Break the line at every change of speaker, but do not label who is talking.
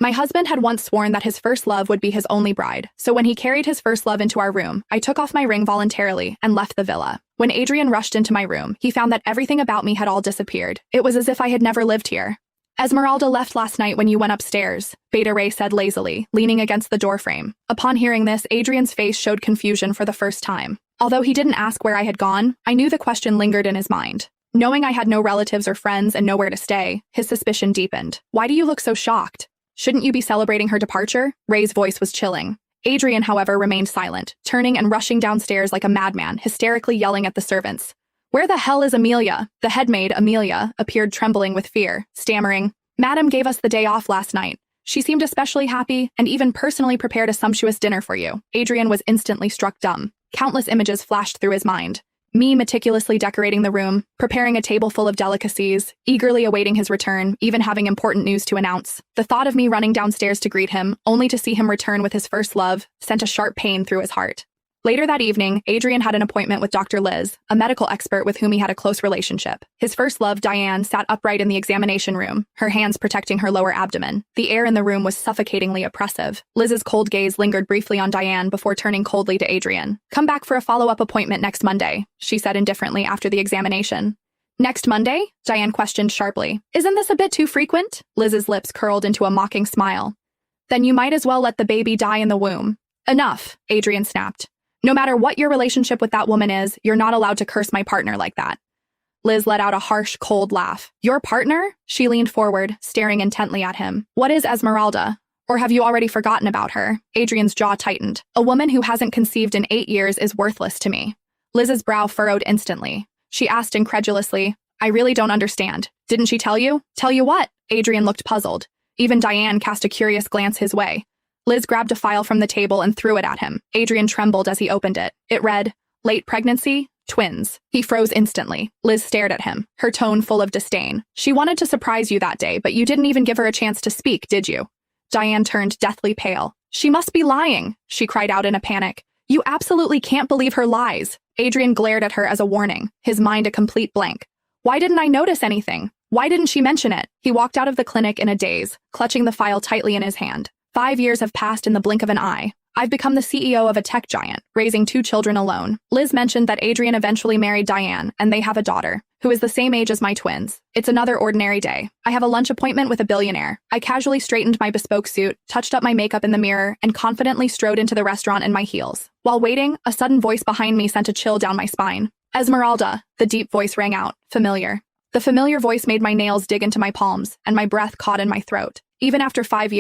My husband had once sworn that his first love would be his only bride, so when he carried his first love into our room, I took off my ring voluntarily and left the villa. When Adrian rushed into my room, he found that everything about me had all disappeared. It was as if I had never lived here. Esmeralda left last night when you went upstairs, Beta Ray said lazily, leaning against the doorframe. Upon hearing this, Adrian's face showed confusion for the first time. Although he didn't ask where I had gone, I knew the question lingered in his mind. Knowing I had no relatives or friends and nowhere to stay, his suspicion deepened. Why do you look so shocked? Shouldn't you be celebrating her departure? Ray's voice was chilling. Adrian, however, remained silent, turning and rushing downstairs like a madman, hysterically yelling at the servants. Where the hell is Amelia? The headmaid, Amelia, appeared trembling with fear, stammering, Madam gave us the day off last night. She seemed especially happy and even personally prepared a sumptuous dinner for you. Adrian was instantly struck dumb. Countless images flashed through his mind. Me meticulously decorating the room, preparing a table full of delicacies, eagerly awaiting his return, even having important news to announce. The thought of me running downstairs to greet him, only to see him return with his first love, sent a sharp pain through his heart. Later that evening, Adrian had an appointment with Dr. Liz, a medical expert with whom he had a close relationship. His first love, Diane, sat upright in the examination room, her hands protecting her lower abdomen. The air in the room was suffocatingly oppressive. Liz's cold gaze lingered briefly on Diane before turning coldly to Adrian. Come back for a follow-up appointment next Monday, she said indifferently after the examination. Next Monday? Diane questioned sharply. Isn't this a bit too frequent? Liz's lips curled into a mocking smile. Then you might as well let the baby die in the womb. Enough, Adrian snapped. No matter what your relationship with that woman is, you're not allowed to curse my partner like that. Liz let out a harsh, cold laugh. Your partner? She leaned forward, staring intently at him. What is Esmeralda? Or have you already forgotten about her? Adrian's jaw tightened. A woman who hasn't conceived in 8 years is worthless to me. Liz's brow furrowed instantly. She asked incredulously, I really don't understand. Didn't she tell you? Tell you what? Adrian looked puzzled. Even Diane cast a curious glance his way. Liz grabbed a file from the table and threw it at him. Adrian trembled as he opened it. It read, Late pregnancy, twins. He froze instantly. Liz stared at him, her tone full of disdain. She wanted to surprise you that day, but you didn't even give her a chance to speak, did you? Diane turned deathly pale. She must be lying, she cried out in a panic. You absolutely can't believe her lies. Adrian glared at her as a warning, his mind a complete blank. Why didn't I notice anything? Why didn't she mention it? He walked out of the clinic in a daze, clutching the file tightly in his hand. 5 years have passed in the blink of an eye. I've become the CEO of a tech giant, raising 2 children alone. Liz mentioned that Adrian eventually married Diane, and they have a daughter, who is the same age as my twins. It's another ordinary day. I have a lunch appointment with a billionaire. I casually straightened my bespoke suit, touched up my makeup in the mirror, and confidently strode into the restaurant in my heels. While waiting, a sudden voice behind me sent a chill down my spine. Esmeralda, the deep voice rang out, familiar. The familiar voice made my nails dig into my palms, and my breath caught in my throat. Even after 5 years,